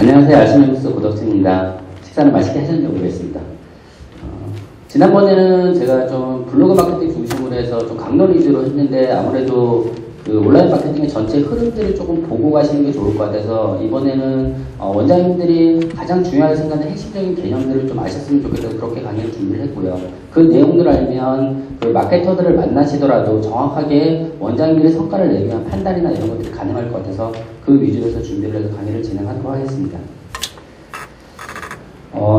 안녕하세요. 알쓸뉴스 고덕진입니다. 식사는 맛있게 하셨는지 모르겠습니다. 지난번에는 제가 좀 블로그 마케팅 중심으로 해서 좀 강론 위주로 했는데 아무래도 그 온라인 마케팅의 전체 흐름들을 조금 보고 가시는 게 좋을 것 같아서 이번에는 원장님들이 가장 중요하게 생각하는 핵심적인 개념들을 좀 아셨으면 좋겠어서 그렇게 강의를 준비를 했고요. 그 내용들을 알면 그 마케터들을 만나시더라도 정확하게 원장님들의 성과를 내기 위한 판단이나 이런 것들이 가능할 것 같아서 그 위주로 해서 준비를 해서 강의를 진행하도록 하겠습니다.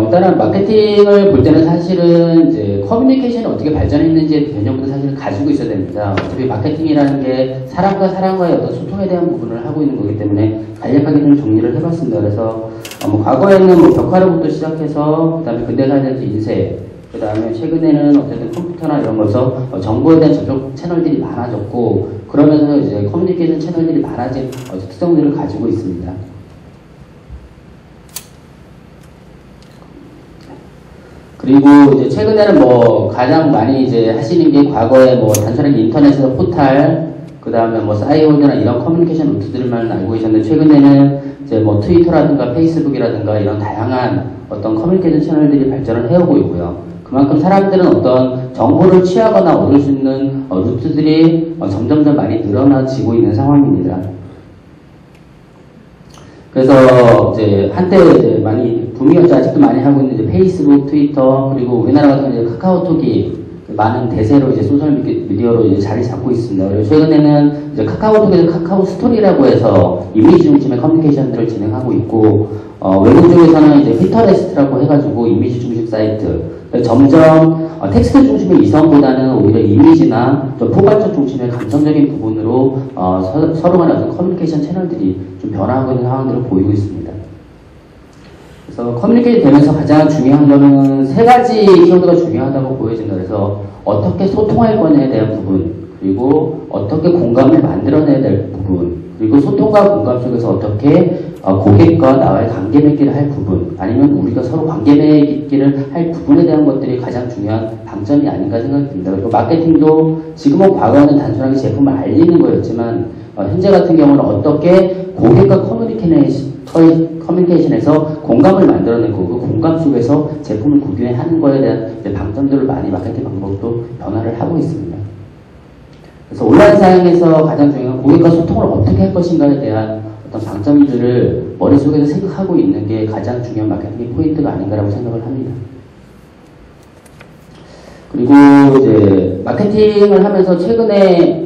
일단은 마케팅을 볼 때는 사실은 이제 커뮤니케이션이 어떻게 발전했는지의 개념부터 사실은 가지고 있어야 됩니다. 어차피 마케팅이라는 게 사람과 사람과의 어떤 소통에 대한 부분을 하고 있는 거기 때문에 간략하게 좀 정리를 해봤습니다. 그래서 과거에는 뭐 벽화로부터 시작해서 그다음에 근대사회에서 인쇄, 그 다음에 최근에는 어쨌든 컴퓨터나 이런 거에서 정보에 대한 접촉 채널들이 많아졌고 그러면서 이제 커뮤니케이션 채널들이 많아진 특성들을 가지고 있습니다. 그리고 이제 최근에는 뭐 가장 많이 이제 하시는 게 과거에 뭐 단순하게 인터넷에서 포탈, 그 다음에 뭐 싸이월드나 이런 커뮤니케이션 루트들만 알고 계셨는데 최근에는 이제 뭐 트위터라든가 페이스북이라든가 이런 다양한 어떤 커뮤니케이션 채널들이 발전을 해오고 있고요. 그만큼 사람들은 어떤 정보를 취하거나 얻을 수 있는 루트들이 점점 많이 늘어나지고 있는 상황입니다. 그래서 이제 한때 이제 많이 붐이었죠. 아직도 많이 하고 있는 이제 페이스북, 트위터, 그리고 우리나라 같은 이제 카카오톡이 많은 대세로 이제 소셜 미디어로 이제 자리 잡고 있습니다. 그리고 최근에는 이제 카카오톡에서 카카오 스토리라고 해서 이미지 중심의 커뮤니케이션들을 진행하고 있고, 외국 쪽에서는 이제 피터레스트라고 해가지고 이미지 중심 사이트. 점점 텍스트 중심의 이성보다는 오히려 이미지나 좀 포괄적 중심의 감성적인 부분으로 서로 간의 어떤 커뮤니케이션 채널들이 좀 변화하고 있는 상황들을 보이고 있습니다. 그래서 커뮤니케이션 되면서 가장 중요한 거는 세 가지 키워드가 중요하다고 보여집니다. 그래서 어떻게 소통할 거냐에 대한 부분, 그리고 어떻게 공감을 만들어내야 될 부분, 그리고 소통과 공감 속에서 어떻게 고객과 나와의 관계 맺기를 할 부분, 아니면 우리가 서로 관계 맺기를 할 부분에 대한 것들이 가장 중요한 방점이 아닌가 생각이 듭니다. 그리고 마케팅도 지금은 과거에는 단순하게 제품을 알리는 거였지만 현재 같은 경우는 어떻게 고객과 커뮤니케이션에서 공감을 만들어내고 그 공감 속에서 제품을 구현하는 거에 대한 방점들을 많이 마케팅 방법도 변화를 하고 있습니다. 그래서 온라인 상황에서 가장 중요한 고객과 소통을 어떻게 할 것인가에 대한 어떤 방점들을 머릿속에서 생각하고 있는 게 가장 중요한 마케팅의 포인트가 아닌가라고 생각을 합니다. 그리고 이제 마케팅을 하면서 최근에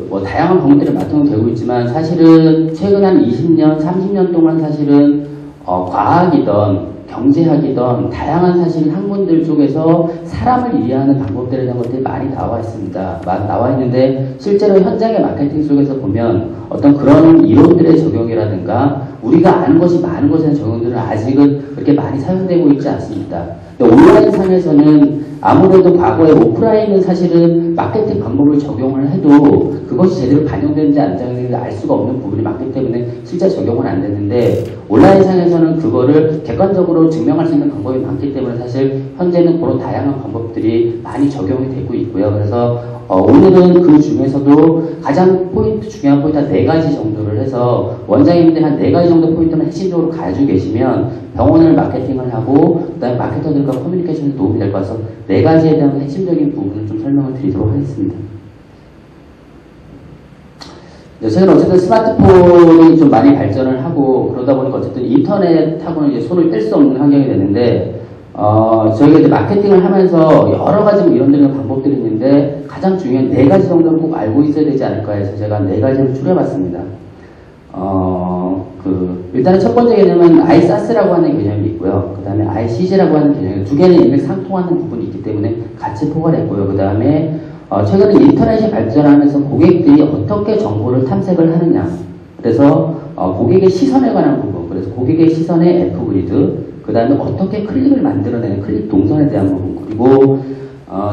뭐 다양한 방법들이 마련되고 있지만 사실은 최근 한 20년, 30년 동안 사실은 과학이든 경제학이든 다양한 사실 학문들 쪽에서 사람을 이해하는 방법들에 대한 것들이 많이 나와 있습니다. 나와 있는데 실제로 현장의 마케팅 속에서 보면 어떤 그런 이론들의 적용이라든가 우리가 아는 것이 많은 것에 대한 적용들은 아직은 그렇게 많이 사용되고 있지 않습니다. 온라인 상에서는 아무래도 과거에 오프라인은 사실은 마케팅 방법을 적용을 해도 그것이 제대로 반영되는지 안 반영되는지 알 수가 없는 부분이 많기 때문에 실제 적용은 안 되는데 온라인 상에서는 그거를 객관적으로 증명할 수 있는 방법이 많기 때문에 사실 현재는 그런 다양한 방법들이 많이 적용이 되고 있고요. 그래서 오늘은 그 중에서도 가장 중요한 포인트 한 4가지 정도를 해서 원장님들 한 4가지 정도 포인트만 핵심적으로 가지고 계시면 병원을 마케팅을 하고 그다음에 마케터들과 커뮤니케이션에 도움이 될 것 같아서 4가지에 대한 핵심적인 부분을 좀 설명을 드리도록 하겠습니다. 최근 어쨌든 스마트폰이 좀 많이 발전을 하고 그러다 보니까 어쨌든 인터넷하고는 이제 손을 뗄 수 없는 환경이 되는데 저희가 이제 마케팅을 하면서 여러 가지 뭐 이런 방법들이 있는데 가장 중요한 4가지 정도는 꼭 알고 있어야 되지 않을까 해서 제가 4가지를 추려봤습니다. 일단은 첫 번째 개념은 ISAS라고 하는 개념이 있고요. 그 다음에 ICG라고 하는 개념이 두 개는 일맥상통하는 부분이 있기 때문에 같이 포괄했고요. 그 다음에 최근에 인터넷이 발전하면서 고객들이 어떻게 정보를 탐색을 하느냐. 그래서 고객의 시선에 관한 부분, 그래서 고객의 시선의 F그리드, 그 다음에 어떻게 클릭을 만들어내는 클릭 동선에 대한 부분, 그리고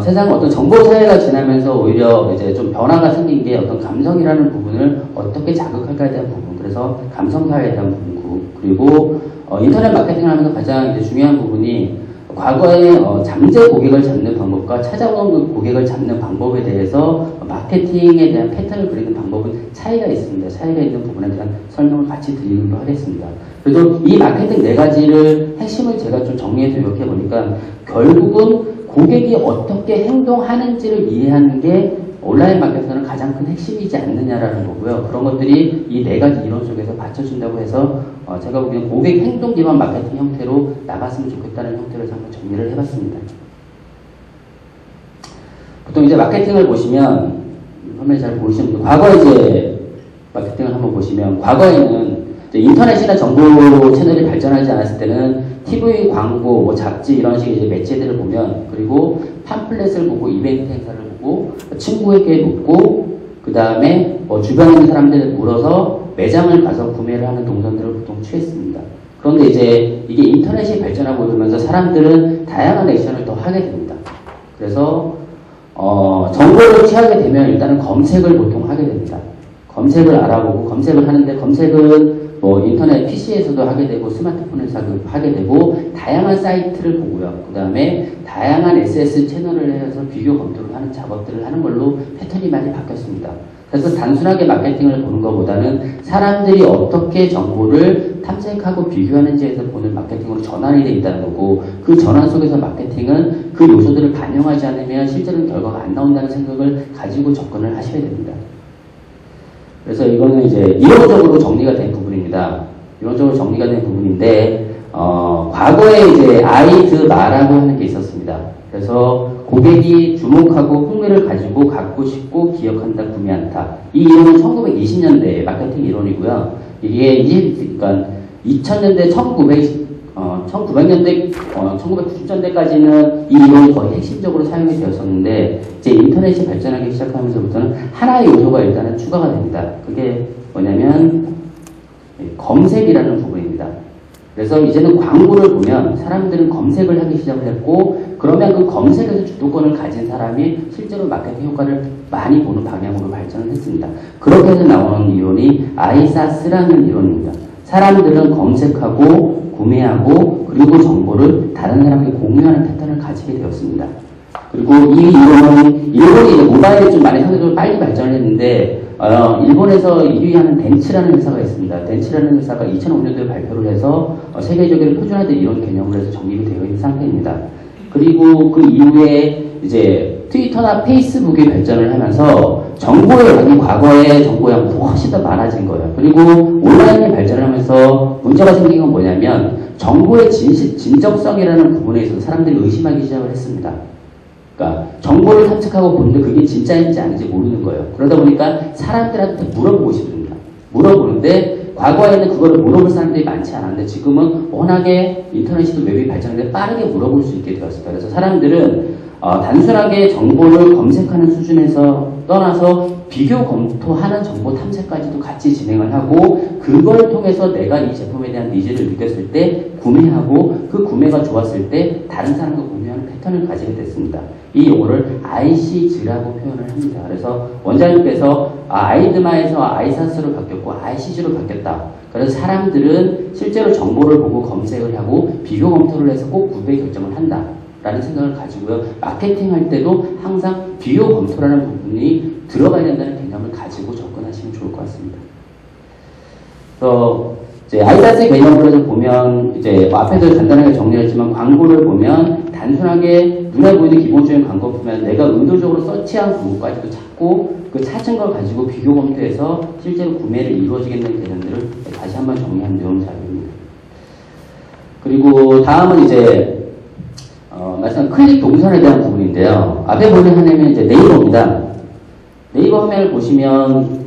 세상 어떤 정보 사회가 지나면서 오히려 이제 좀 변화가 생긴 게 어떤 감성이라는 부분을 어떻게 자극할까에 대한 부분, 그래서 감성 사회에 대한 부분, 그리고 인터넷 마케팅을 하면서 가장 이제 중요한 부분이 과거에 잠재 고객을 잡는 방법과 찾아오는 그 고객을 잡는 방법에 대해서 마케팅에 대한 패턴을 그리는 방법은 차이가 있습니다. 차이가 있는 부분에 대한 설명을 같이 드리기도 하겠습니다. 그래도 이 마케팅 4가지를 핵심을 제가 좀 정리해서 이렇게 보니까 결국은 고객이 어떻게 행동하는지를 이해하는 게 온라인 마케팅은 가장 큰 핵심이지 않느냐라는 거고요. 그런 것들이 이 4가지 이론 속에서 받쳐준다고 해서 제가 보기엔 고객 행동 기반 마케팅 형태로 나갔으면 좋겠다는 형태로 해서 한번 정리를 해봤습니다. 보통 이제 마케팅을 보시면 화면에 잘 보이시는데 과거 이제 마케팅을 한번 보시면 과거에는 이제 인터넷이나 정보 채널이 발전하지 않았을 때는 TV 광고, 뭐 잡지 이런 식의 이제 매체들을 보면 그리고 팜플렛을 보고 이벤트 행사를 보고 친구에게 묻고 그 다음에 뭐 주변에 있는 사람들을 물어서 매장을 가서 구매를 하는 동선들을 보통 취했습니다. 그런데 이제 이게 인터넷이 발전하고 이러면서 사람들은 다양한 액션을 더 하게 됩니다. 그래서 정보를 취하게 되면 일단은 검색을 보통 하게 됩니다. 검색을 알아보고 검색을 하는데 검색은 뭐 인터넷 PC에서도 하게 되고 스마트폰에서 하게 되고 다양한 사이트를 보고요. 그 다음에 다양한 SS 채널을 해서 비교 검토를 하는 작업들을 하는 걸로 패턴이 많이 바뀌었습니다. 그래서 단순하게 마케팅을 보는 것보다는 사람들이 어떻게 정보를 탐색하고 비교하는지에서 보는 마케팅으로 전환이 되어 있다는 거고 그 전환 속에서 마케팅은 그 요소들을 반영하지 않으면 실제로는 결과가 안 나온다는 생각을 가지고 접근을 하셔야 됩니다. 그래서 이거는 이제 이론적으로 정리가 된 부분입니다. 이론적으로 정리가 된 부분인데 과거에 이제 아이드마라고 하는 게 있었습니다. 그래서 고객이 주목하고 흥미를 가지고 갖고 싶고 기억한다, 구매한다. 이 이론은 1920년대 마케팅 이론이고요. 이게 그러니까 2000년대, 1900년대, 1990년대까지는 이 이론이 거의 핵심적으로 사용이 되었었는데 이제 인터넷이 발전하기 시작하면서부터는 하나의 요소가 일단은 추가가 됩니다. 그게 뭐냐면 검색이라는 부분입니다. 그래서 이제는 광고를 보면 사람들은 검색을 하기 시작을 했고 그러면 그 검색에서 주도권을 가진 사람이 실제로 마케팅 효과를 많이 보는 방향으로 발전을 했습니다. 그렇게 해서 나오는 이론이 아이사스라는 이론입니다. 사람들은 검색하고 구매하고 그리고 정보를 다른 사람에게 공유하는 패턴을 가지게 되었습니다. 그리고 이 이론은 일본이 모바일이 좀 많이 상대적으로 빨리 발전을 했는데 일본에서 1위하는 덴츠라는 회사가 있습니다. 덴츠라는 회사가 2005년도에 발표를 해서 세계적으로 표준화된 이론 개념으로 해서 정립이 되어 있는 상태입니다. 그리고 그 이후에 이제 트위터나 페이스북이 발전을 하면서 정보의 양이 과거의 정보 양보다 훨씬 더 많아진 거예요. 그리고 온라인이 발전을 하면서 문제가 생긴 건 뭐냐면 정보의 진정성이라는 부분에 있어서 사람들이 의심하기 시작을 했습니다. 그러니까 정보를 탐색하고 보는데 그게 진짜인지 아닌지 모르는 거예요. 그러다 보니까 사람들한테 물어보고 싶습니다. 물어보는데 과거에는 그거를 물어볼 사람들이 많지 않았는데 지금은 워낙에 인터넷이 웹이 발전했는데 빠르게 물어볼 수 있게 되었습니다. 그래서 사람들은 단순하게 정보를 검색하는 수준에서 떠나서 비교 검토하는 정보 탐색까지도 같이 진행을 하고 그걸 통해서 내가 이 제품에 대한 니즈를 느꼈을 때 구매하고 그 구매가 좋았을 때 다른 사람과 공유하는 패턴을 가지게 됐습니다. 이 용어를 ICG라고 표현을 합니다. 그래서 원장님께서 아이드마에서 아이사스로 바뀌었고 ICG로 바뀌었다. 그래서 사람들은 실제로 정보를 보고 검색을 하고 비교 검토를 해서 꼭 구매 결정을 한다. 라는 생각을 가지고요. 마케팅 할 때도 항상 비교 검토라는 부분이 들어가야 된다는 개념을 가지고 접근하시면 좋을 것 같습니다. 그래서 이제 아이사스 개념으로 좀 보면 이제 앞에서 간단하게 정리했지만 광고를 보면 단순하게 눈에 보이는 기본적인 광고 보면 내가 의도적으로 서치한 광고까지도 찾고 그 찾은 걸 가지고 비교 검토해서 실제로 구매를 이루어지겠는 개념들을 다시 한번 정리한 내용 자료입니다. 그리고 다음은 이제 말씀 클릭 동선에 대한 부분인데요. 앞에 보는 화면은 이제 네이버입니다. 네이버 화면을 보시면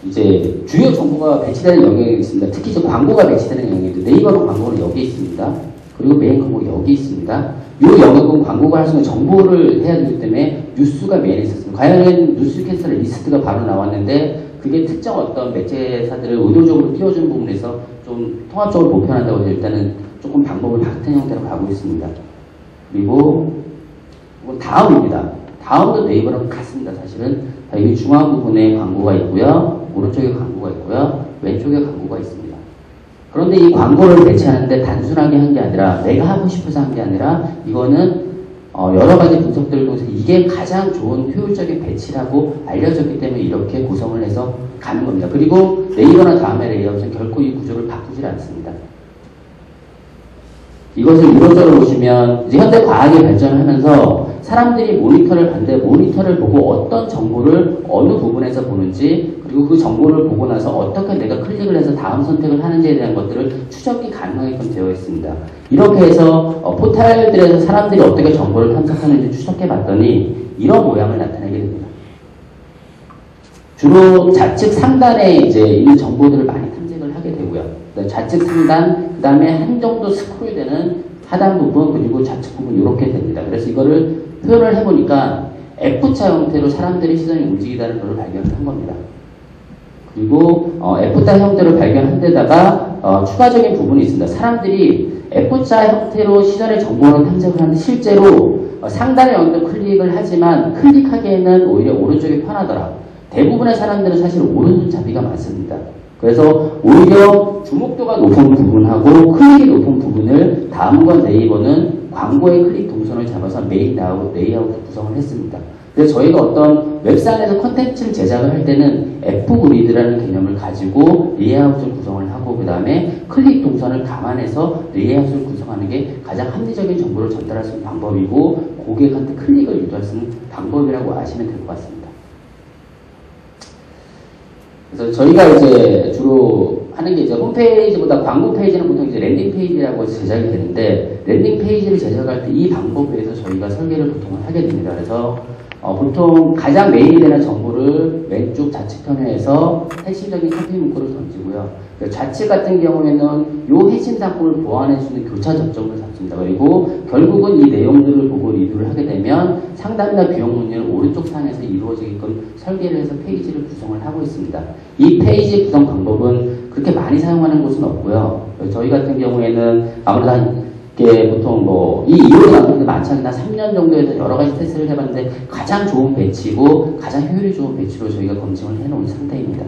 이제 주요 정보가 배치되는 영역이 있습니다. 특히 이제 광고가 배치되는 영역인데 네이버 광고는 여기 있습니다. 그리고 메인 광고 여기 있습니다. 이 영역은 광고가 할 수 있는 정보를 해야 되기 때문에 뉴스가 메인에 있었습니다. 과연 뉴스캐스터 리스트가 바로 나왔는데 그게 특정 어떤 매체사들을 의도적으로 띄워준 부분에서 좀 통합적으로 보편한다고 해서 일단은 조금 방법을 바뀐 형태로 가고 있습니다. 그리고 다음입니다. 다음도 네이버랑 같습니다. 사실은 여기 중앙 부분에 광고가 있고요. 오른쪽에 광고가 있고요. 왼쪽에 광고가 있습니다. 그런데 이 광고를 배치하는데 단순하게 한 게 아니라 내가 하고 싶어서 한 게 아니라 이거는 여러 가지 분석들을 통해서 이게 가장 좋은 효율적인 배치라고 알려졌기 때문에 이렇게 구성을 해서 가는 겁니다. 그리고 네이버나 다음에 레이아웃은 결코 이 구조를 바꾸질 않습니다. 이것을 이론적으로 보시면 이제 현대 과학이 발전하면서 사람들이 모니터를 봤는데 모니터를 보고 어떤 정보를 어느 부분에서 보는지 그리고 그 정보를 보고 나서 어떻게 내가 클릭을 해서 다음 선택을 하는지에 대한 것들을 추적이 가능하게끔 되어 있습니다. 이렇게 해서 포털들에서 사람들이 어떻게 정보를 탐색하는지 추적해 봤더니 이런 모양을 나타내게 됩니다. 주로 좌측 상단에 이제 있는 정보들을 많이 탐색을 하게 되고요. 좌측 상단, 그 다음에 한 정도 스크롤되는 하단 부분, 그리고 좌측 부분 이렇게 됩니다. 그래서 이거를 표현을 해보니까 F자 형태로 사람들의 시선이 움직이다는 것을 발견한 겁니다. 그리고 F자 형태로 발견한 데다가 추가적인 부분이 있습니다. 사람들이 F자 형태로 시선의 정보를 탐색을 하는데 실제로 상단에 어떤 클릭을 하지만 클릭하기에는 오히려 오른쪽이 편하더라. 대부분의 사람들은 사실 오른손잡이가 많습니다. 그래서 오히려 주목도가 높은 부분하고 클릭이 높은 부분을 다음과 네이버는 광고의 클릭 동선을 잡아서 메인 레이아웃을 구성을 했습니다. 그래서 저희가 어떤 웹상에서 컨텐츠를 제작을 할 때는 F그리드라는 개념을 가지고 레이아웃을 구성을 하고 그 다음에 클릭 동선을 감안해서 레이아웃을 구성하는 게 가장 합리적인 정보를 전달할 수 있는 방법이고 고객한테 클릭을 유도할 수 있는 방법이라고 아시면 될 것 같습니다. 그래서 저희가 이제 주로 하는 게 이제 홈페이지보다 광고 페이지는 보통 이제 랜딩 페이지라고 제작이 되는데 랜딩 페이지를 제작할 때 이 방법에 의해서 저희가 설계를 보통 하게 됩니다. 그래서 보통 가장 메인이 되는 정보를 왼쪽 좌측 편에서 핵심적인 카피 문구를 던지고요. 좌측 같은 경우에는 이 핵심 상품을 보완해 주는 교차 접점을 잡습니다. 그리고 결국은 이 내용들을 보고 리뷰를 하게 되면 상단과 비용 문의는 오른쪽 상에서 이루어지게끔 설계를 해서 페이지를 구성을 하고 있습니다. 이 페이지 구성 방법은 그렇게 많이 사용하는 곳은 없고요. 저희 같은 경우에는 아무래도 보통 이 이론이 나오는 게 많지 않나 3년 정도에서 여러 가지 테스트를 해봤는데 가장 좋은 배치고 가장 효율이 좋은 배치로 저희가 검증을 해놓은 상태입니다.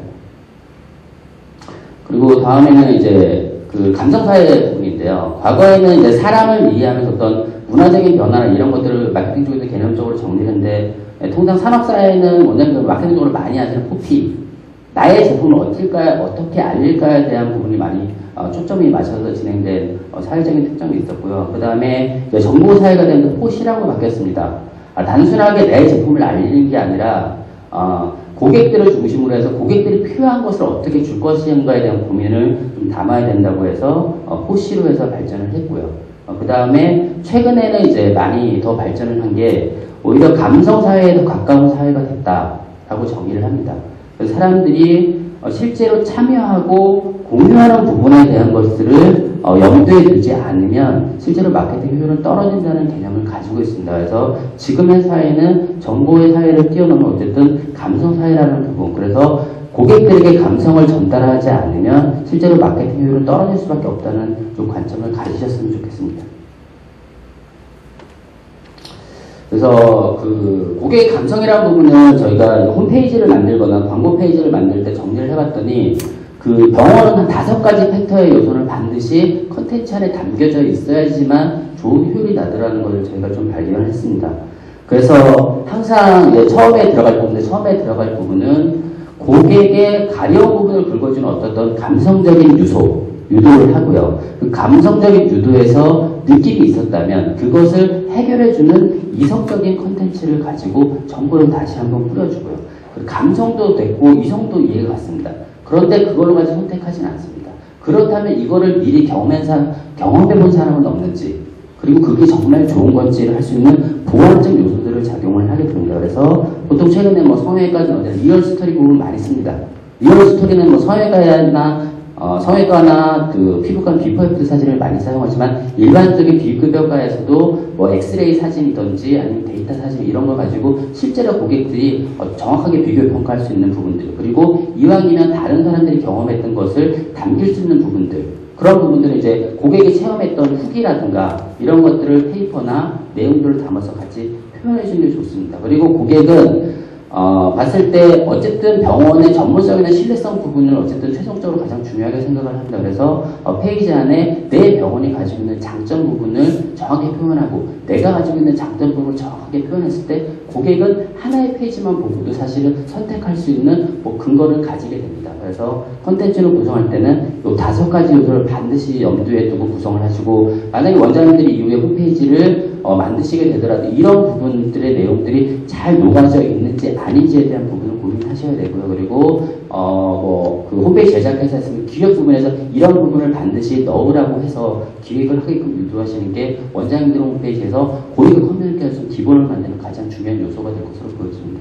그리고 다음에는 이제 그 감성사회 부분인데요. 과거에는 이제 사람을 이해하면서 어떤 문화적인 변화나 이런 것들을 마케팅 쪽에서 개념적으로 정리하는데 통상 산업사회는 원장님들 마케팅적으로 많이 하시는 포피 나의 제품을 어떻게 알릴까에 대한 부분이 많이 초점이 맞춰서 진행된 사회적인 특징이 있었고요. 그 다음에 정보사회가 되는 포시라고 바뀌었습니다. 단순하게 내 제품을 알리는 게 아니라 고객들을 중심으로 해서 고객들이 필요한 것을 어떻게 줄 것인가에 대한 고민을 좀 담아야 된다고 해서 포시로 해서 발전을 했고요. 그 다음에 최근에는 이제 많이 더 발전을 한 게 오히려 감성사회에 더 가까운 사회가 됐다라고 정의를 합니다. 사람들이 실제로 참여하고 공유하는 부분에 대한 것들을 염두에 두지 않으면 실제로 마케팅 효율은 떨어진다는 개념을 가지고 있습니다. 그래서 지금의 사회는 정보의 사회를 뛰어넘은 어쨌든 감성 사회라는 부분, 그래서 고객들에게 감성을 전달하지 않으면 실제로 마케팅 효율은 떨어질 수밖에 없다는 좀 관점을 가지셨으면 좋겠습니다. 그래서 그 고객의 감성이라는 부분은 저희가 홈페이지를 만들거나 광고 페이지를 만들 때 정리를 해봤더니 그 병원은 한 5가지 팩터의 요소를 반드시 컨텐츠 안에 담겨져 있어야지만 좋은 효율이 나더라는 것을 저희가 좀 발견을 했습니다. 그래서 항상 이제 처음에 들어갈 부분은 고객의 가려운 부분을 긁어주는 어떤 감성적인 유도를 하고요. 그 감성적인 유도에서 느낌이 있었다면 그것을 해결해주는 이성적인 컨텐츠를 가지고 정보를 다시 한번 뿌려주고요. 그 감성도 됐고 이성도 이해가 갔습니다. 그런데 그걸로 가지고 선택하지는 않습니다. 그렇다면 이거를 미리 경험해본 사람은 없는지, 그리고 그게 정말 좋은 건지를 할 수 있는 보완적 요소들을 작용을 하게 됩니다. 그래서 보통 최근에 성형외과나 리얼 스토리 부분 많이 씁니다. 리얼 스토리는 성형외과나 그 피부과 비포 애프터 사진을 많이 사용하지만 일반적인 비급여과에서도 엑스레이 사진이든지 아니면 데이터 사진 이런 걸 가지고 실제로 고객들이 정확하게 비교 평가할 수 있는 부분들, 그리고 이왕이면 다른 사람들이 경험했던 것을 담길 수 있는 부분들, 그런 부분들은 이제 고객이 체험했던 후기라든가 이런 것들을 페이퍼나 내용들을 담아서 같이 표현해 주는 게 좋습니다. 그리고 고객은 봤을 때 어쨌든 병원의 전문성이나 신뢰성 부분을 어쨌든 최종적으로 가장 중요하게 생각을 합니다. 그래서 페이지 안에 내 병원이 가지고 있는 장점 부분을 정확히 표현하고 내가 가지고 있는 장점 부분을 정확하게 표현했을 때 고객은 하나의 페이지만 보고도 사실은 선택할 수 있는 근거를 가지게 됩니다. 그래서 컨텐츠를 구성할 때는 이 5가지 요소를 반드시 염두에 두고 구성을 하시고, 만약에 원장님들이 이후에 홈페이지를 만드시게 되더라도 이런 부분들의 내용들이 잘 녹아져 있는지 아닌지에 대한 부분을 고민하셔야 되고요. 그리고 그 홈페이지 제작해서 했으면 기획 부분에서 이런 부분을 반드시 넣으라고 해서 기획을 하게끔 유도하시는 게 원장님들 홈페이지에서 고객 커뮤니케이션 기본을 만드는 가장 중요한 요소가 될 것으로 보여집니다.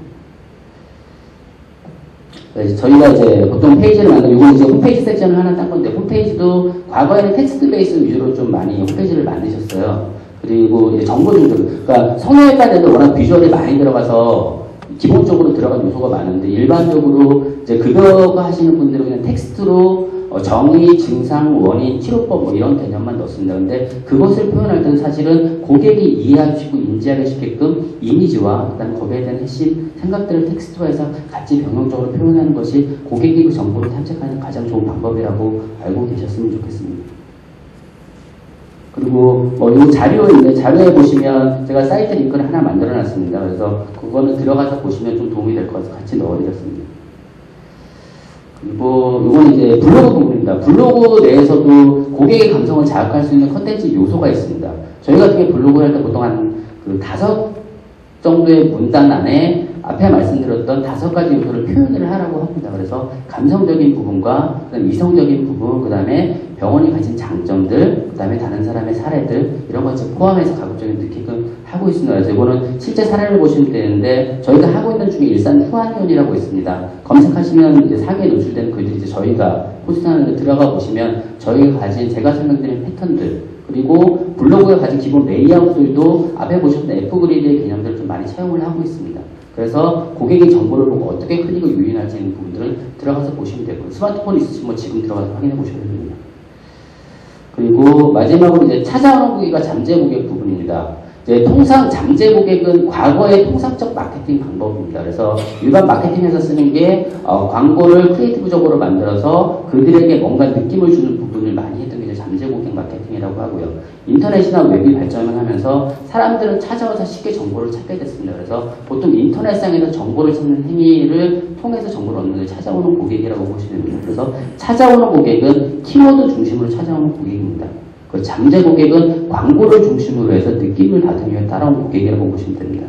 저희가 이제 보통 페이지를 만들고, 이건 이제 홈페이지 섹션을 하나 딴 건데, 홈페이지도 과거에는 텍스트 베이스 위주로 좀 많이 홈페이지를 만드셨어요. 그리고 이제 정보 중심, 그러니까 성형외과에도 워낙 비주얼이 많이 들어가서 기본적으로 들어간 요소가 많은데, 일반적으로 이제 급여가 하시는 분들은 그냥 텍스트로 정의, 증상, 원인, 치료법 이런 개념만 넣습니다. 근데 그것을 표현할 때는 사실은 고객이 이해하시고 인지하게 시게끔 이미지와 그다음에 거기에 대한 핵심 생각들을 텍스트화해서 같이 병용적으로 표현하는 것이 고객이 그 정보를 탐색하는 가장 좋은 방법이라고 알고 계셨으면 좋겠습니다. 그리고 이 자료에 보시면 제가 사이트 링크를 하나 만들어 놨습니다. 그래서 그거는 들어가서 보시면 좀 도움이 될 것 같아서 같이 넣어드렸습니다. 그리고 이건 이제 블로그 부분입니다. 블로그 내에서도 고객의 감성을 자극할 수 있는 컨텐츠 요소가 있습니다. 저희 같은 경우 블로그 할 때 보통 한 5 정도의 문단 안에 앞에 말씀드렸던 5가지 요소를 표현을 하라고 합니다. 그래서 감성적인 부분과 그다음에 이성적인 부분, 그 다음에 병원이 가진 장점들, 그 다음에 다른 사람의 사례들, 이런 것을 포함해서 가급적인 느끼끔 하고 있습니다. 그래서 이거는 실제 사례를 보시면 되는데, 저희가 하고 있는 중에 일산 후안현이라고 있습니다. 검색하시면 이제 사기에 노출되는 글들이 이제 저희가 포스트하는 데 들어가 보시면 저희가 가진, 제가 설명드린 패턴들, 그리고 블로그에 가진 기본 레이아웃들도 앞에 보셨던 F그리드의 개념들을 좀 많이 채용을 하고 있습니다. 그래서 고객의 정보를 보고 어떻게 클릭을 유인할지 있는 부분들은 들어가서 보시면 되고요. 스마트폰 있으시면 지금 들어가서 확인해 보셔도 됩니다. 그리고 마지막으로 이제 찾아오는 고객과 잠재 고객 부분입니다. 이제 통상 잠재 고객은 과거의 통상적 마케팅 방법입니다. 그래서 일반 마케팅에서 쓰는 게 광고를 크리에이티브적으로 만들어서 그들에게 뭔가 느낌을 주는 부분을 많이 했던 게 잠재 고객 마케팅이라고 하고요. 인터넷이나 웹이 발전을 하면서 사람들은 찾아와서 쉽게 정보를 찾게 됐습니다. 그래서 보통 인터넷상에서 정보를 찾는 행위를 통해서 정보를 얻는 게 찾아오는 고객이라고 보시면 됩니다. 그래서 찾아오는 고객은 키워드 중심으로 찾아오는 고객입니다. 그 잠재 고객은 광고를 중심으로 해서 느낌을 받은 이후에 따라온 고객이라고 보시면 됩니다.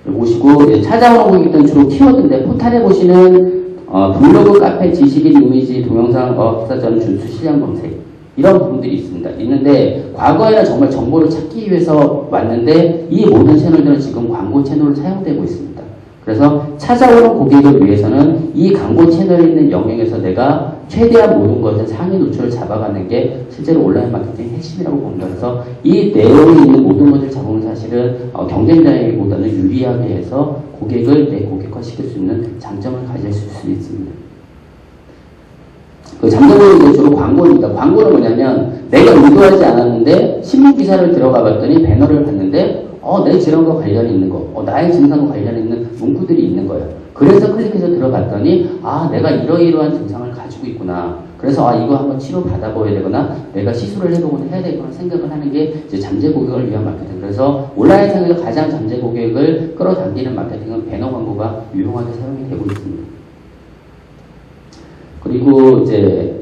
보시고 찾아오는 고객들은 주로 키워드인데, 포탈에 보시는 블로그, 카페, 지식인, 이미지, 동영상, 기사전, 준수, 시장 검색 이런 부분들이 있는데 과거에는 정말 정보를 찾기 위해서 왔는데 이 모든 채널들은 지금 광고 채널로 사용되고 있습니다. 그래서 찾아오는 고객을 위해서는 이 광고 채널에 있는 영역에서 내가 최대한 모든 것을 상위 노출을 잡아가는 게 실제로 온라인 마케팅의 핵심이라고 봅니다. 그래서 이 내용이 있는 모든 것을 잡으면 사실은 경쟁자에게보다는 유리하게 해서 고객을 내 고객화시킬 수 있는 장점을 가질 수 있습니다. 그 장점은 주로 광고입니다. 광고는 뭐냐면 내가 의도하지 않았는데 신문기사를 들어가 봤더니 배너를 봤는데 내 질환과 관련이 있는 거, 나의 증상과 관련이 있는 문구들이 있는 거예요. 그래서 클릭해서 들어갔더니 내가 이러이러한 증상을 가지고 있구나. 그래서 이거 한번 치료 받아봐야 되거나 내가 시술을 해보거나 해야 되거나 생각을 하는 게 이제 잠재 고객을 위한 마케팅. 그래서 온라인상에서 가장 잠재 고객을 끌어당기는 마케팅은 배너 광고가 유용하게 사용이 되고 있습니다. 그리고 이제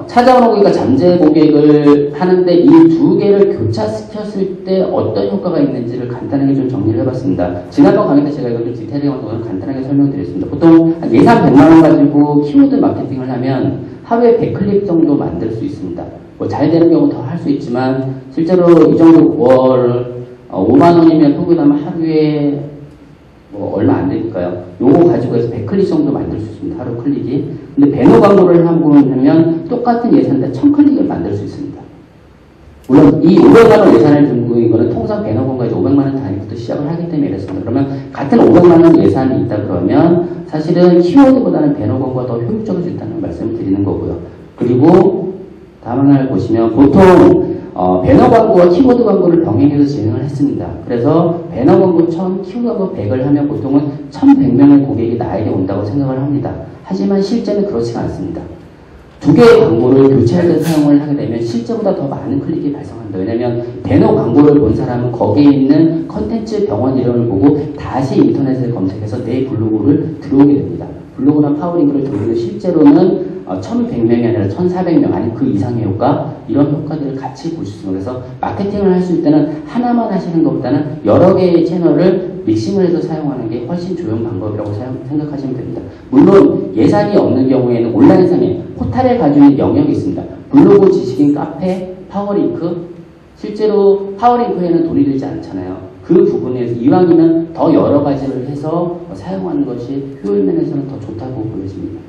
찾아오는 고객과 잠재 고객을 하는데 이 2개를 교차시켰을 때 어떤 효과가 있는지를 간단하게 좀 정리를 해봤습니다. 지난번 강의 때 제가 이걸 좀 디테일한 건 간단하게 설명드렸습니다. 보통 예산 100만원 가지고 키워드 마케팅을 하면 하루에 100클릭 정도 만들 수 있습니다. 잘 되는 경우 더 할 수 있지만 실제로 이 정도 월 5만원이면 평균하면 하루에 얼마 안 되니까요. 요거 가지고 해서 100클릭 정도 만들 수 있습니다. 하루 클릭이. 근데 배너 광고를 하면 똑같은 예산인데 1000클릭을 만들 수 있습니다. 물론 이 500만원 예산을 들고 이거는 통상 배너 광고가 이제 500만원 단위부터 시작을 하기 때문에 이렇습니다. 그러면 같은 500만원 예산이 있다 그러면 사실은 키워드보다는 배너 광고가 더 효율적일 수 있다는 말씀을 드리는 거고요. 그리고 다음 하나를 보시면 보통 배너 광고와 키워드 광고를 병행해서 진행을 했습니다. 그래서 배너 광고 1000, 키워드 광고 100을 하면 보통은 1100명의 고객이 나에게 온다고 생각을 합니다. 하지만 실제는 그렇지가 않습니다. 두 개의 광고를 교체할 때 사용을 하게 되면 실제보다 더 많은 클릭이 발생합니다. 왜냐하면 배너 광고를 본 사람은 거기에 있는 컨텐츠 병원 이름을 보고 다시 인터넷에 검색해서 내 블로그를 들어오게 됩니다. 블로그나 파워링크를 들어오면 실제로는 1100명이 아니라 1400명 아니 그 이상의 효과 이런 효과들을 같이 볼 수 있습니다. 그래서 마케팅을 할 수 있을 때는 하나만 하시는 것보다는 여러 개의 채널을 믹싱을 해서 사용하는 게 훨씬 좋은 방법이라고 생각하시면 됩니다. 물론 예산이 없는 경우에는 온라인상에 포탈에 가지고 있는 영역이 있습니다. 블로그, 지식인, 카페, 파워링크 실제로 파워링크에는 돈이 들지 않잖아요. 그 부분에서 이왕이면 더 여러 가지를 해서 사용하는 것이 효율 면에서는 더 좋다고 보여집니다.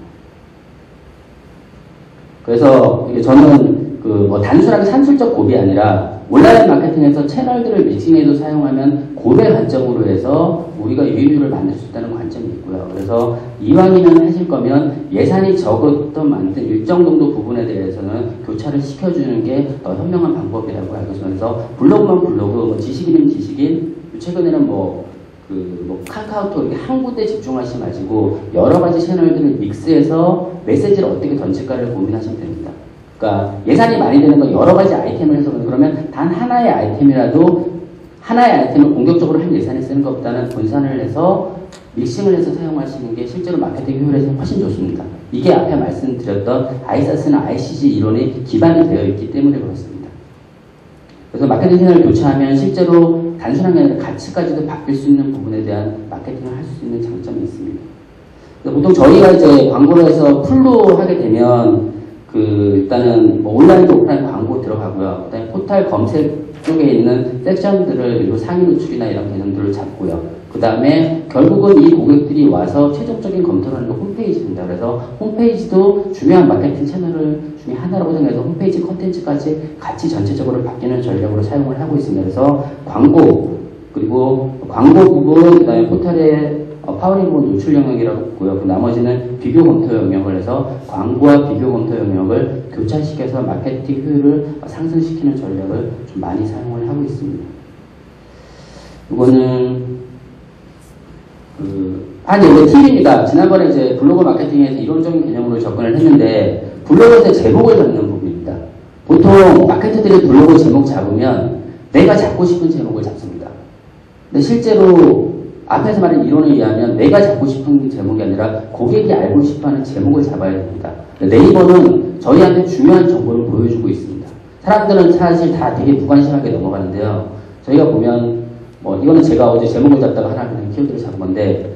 그래서 저는 단순하게 산술적 고비 아니라 온라인 마케팅에서 채널들을 믹싱해서 사용하면 고배 관점으로 해서 우리가 유의율을 만들 수 있다는 관점이 있고요. 그래서 이왕이면 하실 거면 예산이 적었던 많든 일정 정도 부분에 대해서는 교차를 시켜주는 게 더 현명한 방법이라고 알고 있습니다. 그래서 블로그만 블로그, 지식인은 지식인, 최근에는 카카오톡 이렇게 한 군데 집중하시지 마시고 여러 가지 채널들을 믹스해서 메시지를 어떻게 던질까를 고민하시면 됩니다. 그러니까 예산이 많이 드는 건 여러 가지 아이템을 해서 그러면 단 하나의 아이템이라도 하나의 아이템을 공격적으로 한 예산을 쓰는 것보다는 분산을 해서 믹싱을 해서 사용하시는 게 실제로 마케팅 효율에서는 훨씬 좋습니다. 이게 앞에 말씀드렸던 아이사스나 ICG 이론이 기반이 되어 있기 때문에 그렇습니다. 그래서 마케팅 채널을 교체하면 실제로 단순한 게 아니라 가치까지도 바뀔 수 있는 부분에 대한 마케팅을 할 수 있는 장점이 있습니다. 보통 저희가 이제 광고를 해서 풀로 하게 되면 일단은 온라인 오프라인 광고 들어가고요. 그다음에 포탈 검색 쪽에 있는 섹션들을 그리고 상위 노출이나 이런 개념들을 잡고요. 그 다음에 결국은 이 고객들이 와서 최종적인 검토를 하는 건 홈페이지입니다. 그래서 홈페이지도 중요한 마케팅 채널 중에 하나라고 생각해서 홈페이지 컨텐츠까지 같이 전체적으로 바뀌는 전략으로 사용을 하고 있습니다. 그래서 광고, 그리고 광고 부분, 그 다음에 포탈의 파워링 부분 노출 영역이라고 있고요. 그 나머지는 비교 검토 영역을 해서 광고와 비교 검토 영역을 교차시켜서 마케팅 효율을 상승시키는 전략을 좀 많이 사용을 하고 있습니다. 이거는 이거 팁입니다. 지난번에 이제 블로그 마케팅에서 이론적인 개념으로 접근을 했는데 블로그에서 제목을 잡는 부분입니다. 보통 마케터들이 블로그 제목 잡으면 내가 잡고 싶은 제목을 잡습니다. 근데 실제로 앞에서 말한 이론에 의하면 내가 잡고 싶은 제목이 아니라 고객이 알고 싶어하는 제목을 잡아야 됩니다. 네이버는 저희한테 중요한 정보를 보여주고 있습니다. 사람들은 사실 다 되게 무관심하게 넘어가는데요. 저희가 보면 이거는 제가 어제 제목을 잡다가 하나 그냥 키워드를 잡은 건데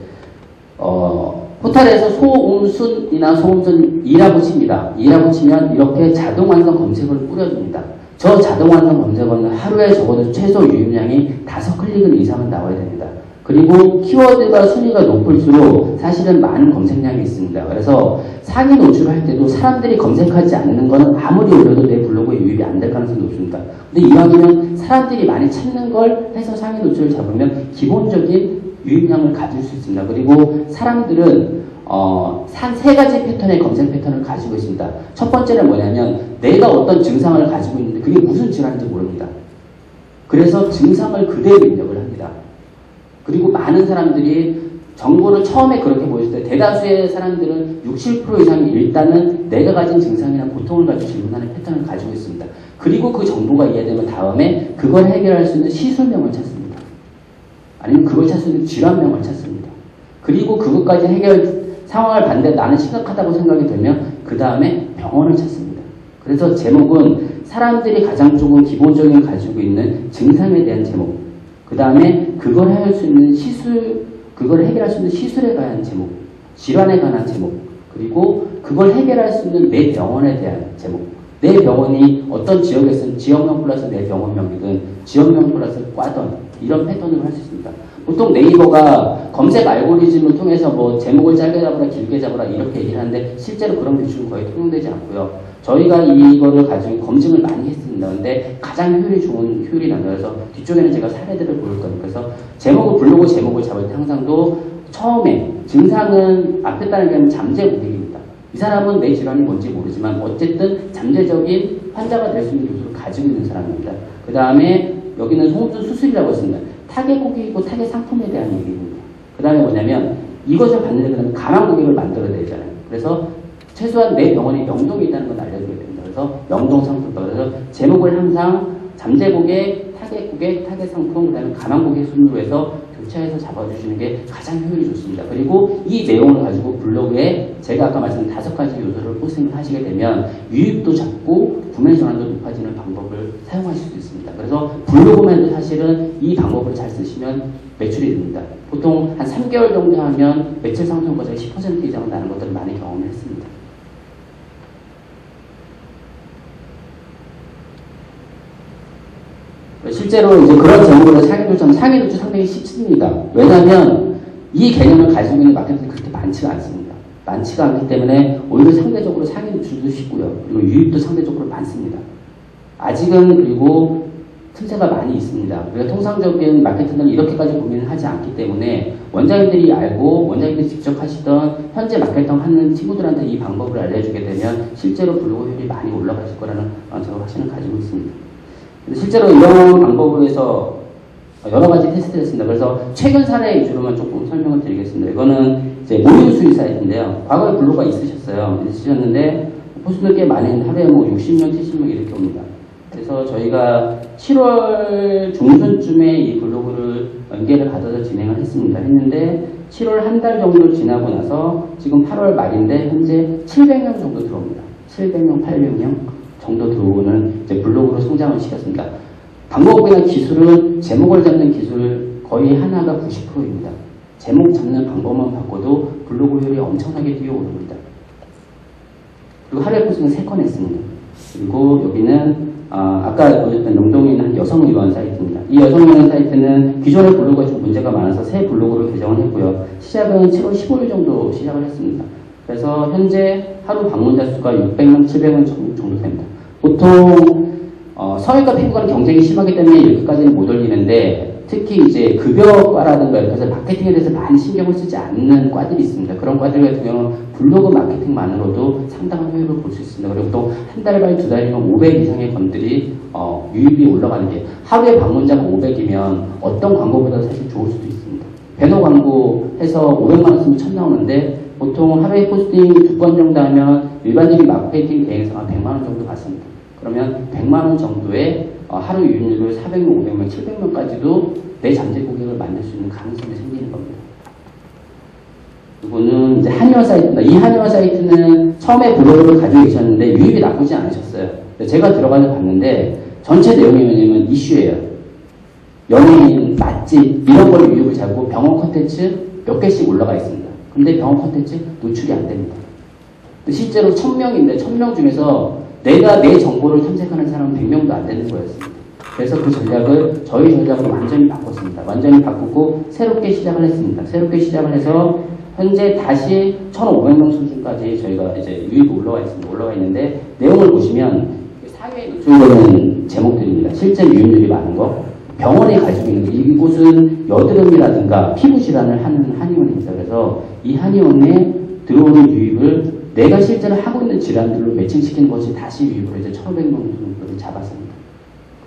포탈에서 소음순이나 소음순 2라고 칩니다. 2라고 치면 이렇게 자동 완성 검색을 뿌려줍니다. 저 자동 완성 검색어는 하루에 적어도 최소 유입량이 5클릭은 이상은 나와야 됩니다. 그리고 키워드가 순위가 높을수록 사실은 많은 검색량이 있습니다. 그래서 상위 노출을 할 때도 사람들이 검색하지 않는 거는 아무리 올려도 내 블로그에 유입이 안 될 가능성이 높습니다. 근데 이왕이면 사람들이 많이 찾는 걸 해서 상위 노출을 잡으면 기본적인 유입량을 가질 수 있습니다. 그리고 사람들은 한 3가지 패턴의 검색 패턴을 가지고 있습니다. 첫 번째는 뭐냐면 내가 어떤 증상을 가지고 있는데 그게 무슨 질환인지 모릅니다. 그래서 증상을 그대로 입력을 합니다. 그리고 많은 사람들이 정보를 처음에 그렇게 보였을 때 대다수의 사람들은 60% 이상이 일단은 내가 가진 증상이나 고통을 가지고 질문하는 패턴을 가지고 있습니다. 그리고 그 정보가 이해되면 다음에 그걸 해결할 수 있는 시술명을 찾습니다. 아니면 그걸 찾을 수 있는 질환명을 찾습니다. 그리고 그것까지 상황을 봤는데 나는 심각하다고 생각이 들면 그 다음에 병원을 찾습니다. 그래서 제목은 사람들이 가장 조금 기본적인 가지고 있는 증상에 대한 제목, 그 다음에 그걸 해결할 수 있는 그걸 해결할 수 있는 시술에 관한 제목, 질환에 관한 제목, 그리고 그걸 해결할 수 있는 내 병원에 대한 제목. 내 병원이 어떤 지역에 있으면 지역명 플러스 내 병원명이든 지역명 플러스 과던 이런 패턴으로 할 수 있습니다. 보통 네이버가 검색 알고리즘을 통해서 제목을 짧게 잡으라 길게 잡으라 이렇게 얘기를 하는데 실제로 그런 규칙은 거의 통용되지 않고요. 저희가 이거를 가지고 검증을 많이 했습니다. 근데 가장 효율이 난다. 그래서 뒤쪽에는 제가 사례들을 보일 겁니다. 그래서 블로그 제목을 잡을 때 항상도 처음에 증상은 앞에 따르게 하면 잠재 고객입니다. 이 사람은 내 질환이 뭔지 모르지만 어쨌든 잠재적인 환자가 될 수 있는 요소를 가지고 있는 사람입니다. 그 다음에 여기는 송우준 수술이라고 했습니다. 타겟 고객이고 타겟 상품에 대한 얘기입니다. 그 다음에 뭐냐면 이것을 받는 데는 가망 고객을 만들어야 되잖아요. 그래서 최소한 내 병원에 명동이 있다는 걸 알려줘야 됩니다. 그래서 명동 상품과 그래서 제목을 항상 잠재 고객, 타겟 고객, 타겟 상품, 그 다음에 가망 고객 순으로 해서 교차해서 잡아주시는 게 가장 효율이 좋습니다. 그리고 이 내용을 가지고 블로그에 제가 아까 말씀드린 5가지 요소를 포스팅을 하시게 되면 유입도 잡고 구매 전환도 높아지는 방법을 사용하실 수 있습니다. 그래서 블로그만 해도 사실은 이 방법을 잘 쓰시면 매출이 됩니다. 보통 한 3개월 정도 하면 매출 상승 거절이 10% 이상 나는 것들을 많이 경험을 했습니다. 실제로 이제 그런 제목으로 상위도주 상당히 쉽습니다. 왜냐하면 이 개념을 가지고 있는 마케팅이 그렇게 많지가 않습니다. 많지가 않기 때문에 오히려 상대적으로 상위 노출도 쉽고요. 그리고 유입도 상대적으로 많습니다. 아직은 그리고 틈새가 많이 있습니다. 우리가 통상적인 마케팅은 이렇게까지 고민을 하지 않기 때문에 원장님들이 알고 원장님들이 직접 하시던 현재 마케팅 하는 친구들한테 이 방법을 알려주게 되면 실제로 블로그 효율이 많이 올라가실 거라는 저는 확신을 가지고 있습니다. 실제로 이런 방법으로 해서 여러 가지 테스트를 했습니다. 그래서 최근 사례 위주로만 조금 설명을 드리겠습니다. 이거는 이제 모의 수의 사이트인데요. 과거에 블로그가 있으셨는데 포스트는 꽤 많이 했는데 하루에 뭐 60명, 70명 이렇게 옵니다. 그래서 저희가 7월 중순쯤에 이 블로그를 연계를 받아서 진행을 했는데 7월 한 달 정도 지나고 나서 지금 8월 말인데 현재 700명 정도 들어옵니다. 700명, 800명 정도 들어오는 이제 블로그로 성장을 시켰습니다. 방법이나 기술은 제목을 잡는 기술 거의 하나가 90%입니다. 제목 잡는 방법만 바꿔도 블로그 효율이 엄청나게 뛰어오릅니다. 그리고 하루에 포스팅을 3건 했습니다. 그리고 여기는 아까 보셨던 명동에 있는 여성의원 사이트입니다. 이 여성의원 사이트는 기존의 블로그가 좀 문제가 많아서 새 블로그를 개정을 했고요. 시작은 7월 15일 정도 시작을 했습니다. 그래서 현재 하루 방문자 수가 600명, 700명 정도 됩니다. 보통 성형외과 피부과는 경쟁이 심하기 때문에 여기까지는 못 올리는데 특히 이제 급여과라든가 이렇게 해서 마케팅에 대해서 많이 신경을 쓰지 않는 과들이 있습니다. 그런 과들 같은 경우는 블로그 마케팅만으로도 상당한 효율을 볼 수 있습니다. 그리고 또 한 달 반, 2달이면 500 이상의 건들이 유입이 올라가는 게 하루에 방문자가 500이면 어떤 광고보다 사실 좋을 수도 있습니다. 배너 광고 해서 500만 원 쓰면 1000 나오는데 보통 하루에 포스팅 2건 정도 하면 일반적인 마케팅 대행사가 100만 원 정도 받습니다. 그러면 100만 원 정도의 하루 유입률을 400명, 500명, 700명까지도 내 잠재 고객을 만들 수 있는 가능성이 생기는 겁니다. 이거는 이제 한의원 사이트입니다. 이 한의원 사이트는 처음에 블로그를 가지고 계셨는데 유입이 나쁘지 않으셨어요. 제가 들어가서 봤는데 전체 내용이 뭐냐면 이슈예요. 연예인, 맛집 이런 걸 유입을 잡고 병원 콘텐츠 몇 개씩 올라가 있습니다. 근데 병원 콘텐츠 노출이 안 됩니다. 실제로 1000명인데 1000명 중에서 내가 내 정보를 탐색하는 사람은 100명도 안 되는 거였습니다. 그래서 그 전략을 저희 전략으로 완전히 바꿨습니다. 완전히 바꾸고 새롭게 시작을 했습니다. 새롭게 시작을 해서 현재 다시 1,500명 수준까지 저희가 이제 유입이 올라와 있습니다. 올라와 있는데 내용을 보시면 사회에 노출되는 제목들입니다. 실제 유입률이 많은 거. 병원에 가지고 있는 거. 이곳은 여드름이라든가 피부 질환을 하는 한의원입니다. 그래서 이 한의원에 들어오는 유입을 내가 실제로 하고 있는 질환들로 매칭시키는 것이 다시 유입으로 이제 1,500명 정도를 잡았습니다.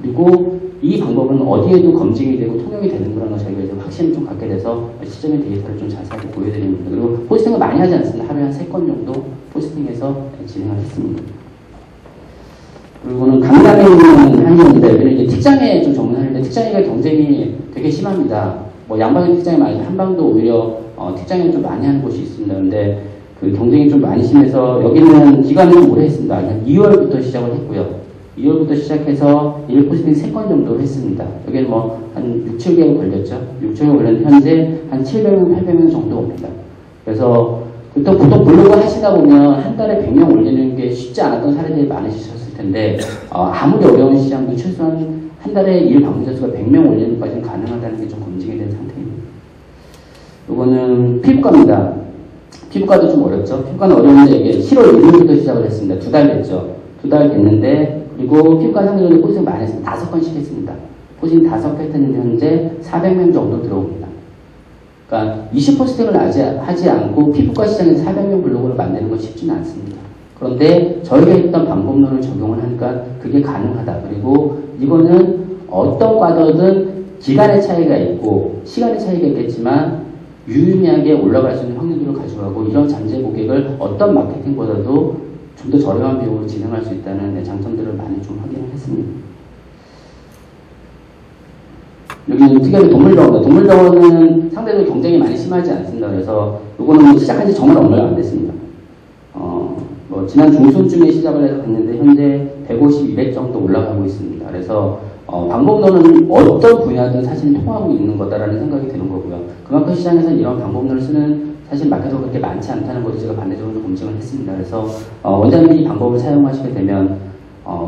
그리고 이 방법은 어디에도 검증이 되고 통용이 되는 거라는 걸 저희가 이제 확신을 좀 갖게 돼서 시점의 데이터를 좀 자세하게 보여드립니다. 그리고 포스팅을 많이 하지 않습니다. 하루에 한 3건 정도 포스팅해서 진행을 했습니다. 그리고는 강남에 있는 한의원입니다. 여기는 이제 특장에 좀 전문하는데 특장이가 경쟁이 되게 심합니다. 뭐 양방의 특장이 많이 한방도 오히려 특장을 좀 많이 하는 곳이 있습니다. 근데 그 경쟁이 좀 많이 심해서 여기는 기간은 좀 오래 했습니다. 2월부터 시작을 했고요. 2월부터 시작해서 1 포스팅 3건 정도 했습니다. 여기는 뭐 한 6, 7개월 걸렸죠. 6, 7개월 걸렸는데 현재 한 700명, 800명 정도 옵니다. 그래서 보통 블로그 하시다 보면 한 달에 100명 올리는 게 쉽지 않았던 사례들이 많으셨을 텐데 아무리 어려운 시장도 최소한 한 달에 일 방문자 수가 100명 올리는 것까지는 가능하다는 게 좀 검증이 된 상태입니다. 이거는 피부과입니다. 피부과도 좀 어렵죠. 피부과는 어려운데 이게 7월 1일부터 시작을 했습니다. 2달 됐죠. 2달 됐는데 그리고 피부과 상대적으로 포스팅 많이 했습니다. 5건씩 했습니다. 포스팅 5개 했는데 현재 400명 정도 들어옵니다. 그러니까 20 포스팅을 하지 않고 피부과 시장에서 400명 블로그를 만드는 건 쉽지는 않습니다. 그런데 저희가 했던 방법론을 적용을 하니까 그게 가능하다. 그리고 이거는 어떤 과도든 기간의 차이가 있고 시간의 차이가 있겠지만 유의미하게 올라갈 수 있는 확률들을 가져가고 이런 잠재 고객을 어떤 마케팅보다도 좀 더 저렴한 비용으로 진행할 수 있다는 장점들을 많이 좀 확인을 했습니다. 여기는 특이하게 동물병원입니다. 동물병원은 상대적으로 경쟁이 많이 심하지 않습니다. 그래서 이거는 시작한 지 정말 얼마 안 됐습니다. 뭐 지난 중순쯤에 시작을 해서 갔는데 현재 150, 200 정도 올라가고 있습니다. 그래서 방법론은 어떤 분야든 사실 통하고 있는 거다라는 생각이 드는 거고요. 그만큼 시장에서는 이런 방법론을 쓰는 사실 마케터가 그렇게 많지 않다는 것도 제가 반대적으로 검증을 했습니다. 그래서 원장님이 이 방법을 사용하시게 되면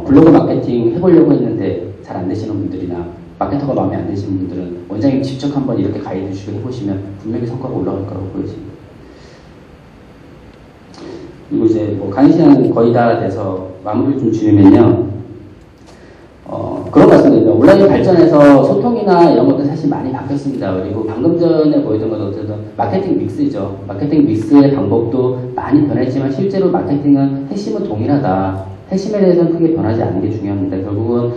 블로그 마케팅 해보려고 했는데 잘 안 되시는 분들이나 마케터가 마음에 안 드시는 분들은 원장님 직접 한번 이렇게 가이드 주시고 해보시면 분명히 성과가 올라갈 거라고 보여집니다. 그리고 이제 뭐 강의 시간은 거의 다 돼서 마무리를 좀 지으면요. 그런 것 같습니다. 온라인이 발전해서 소통이나 이런 것도 사실 많이 바뀌었습니다. 그리고 방금 전에 보여준 것도 어쨌든 마케팅 믹스죠. 마케팅 믹스의 방법도 많이 변했지만 실제로 마케팅은 핵심은 동일하다. 핵심에 대해서는 크게 변하지 않는 게 중요합니다. 결국은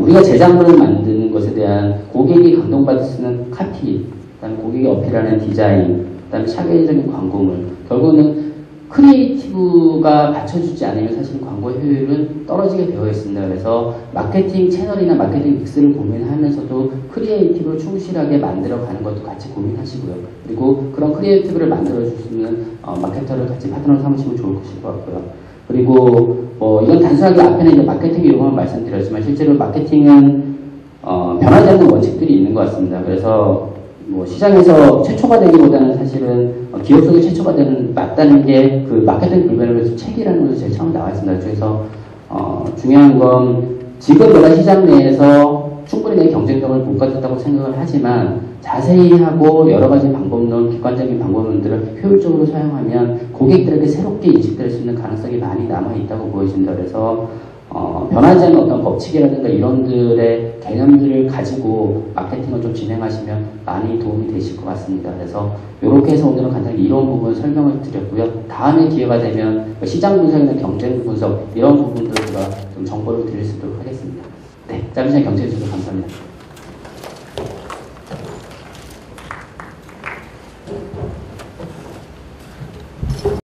우리가 제작물을 만드는 것에 대한 고객이 감동받을 수 있는 카피, 그다음에 고객이 어필하는 디자인, 그다음에 차별적인 광고물. 결국은 크리에이티브가 받쳐주지 않으면 사실 광고 효율은 떨어지게 되어 있습니다. 그래서 마케팅 채널이나 마케팅 믹스를 고민하면서도 크리에이티브를 충실하게 만들어가는 것도 같이 고민하시고요. 그리고 그런 크리에이티브를 만들어줄 수 있는 마케터를 같이 파트너로 삼으시면 좋을 것일 것 같고요. 그리고 이건 단순하게 앞에는 이제 마케팅 이용만 말씀드렸지만 실제로 마케팅은 변하지 않는 원칙들이 있는 것 같습니다. 그래서 뭐 시장에서 최초가 되기보다는 사실은 기업 속에 최초가 되는 맞다는 게 그 마케팅 불변의 책이라는 것이 제일 처음 나와 있습니다. 그래서 중요한 건 지금 내가 시장 내에서 충분히 내 경쟁력을 못 가졌다고 생각을 하지만 자세히 하고 여러 가지 방법론, 객관적인 방법론들을 효율적으로 사용하면 고객들에게 새롭게 인식될 수 있는 가능성이 많이 남아 있다고 보여진다. 그래서 변하지 않는 어떤 법칙이라든가 이런들의 개념들을 가지고 마케팅을 좀 진행하시면 많이 도움이 되실 것 같습니다. 그래서 이렇게 해서 오늘은 간단히 이런 부분 설명을 드렸고요. 다음에 기회가 되면 시장 분석이나 경쟁 분석 이런 부분들과 좀 정보를 드릴 수 있도록 하겠습니다. 네, 짧은 시간 경청해 주셔서 감사합니다.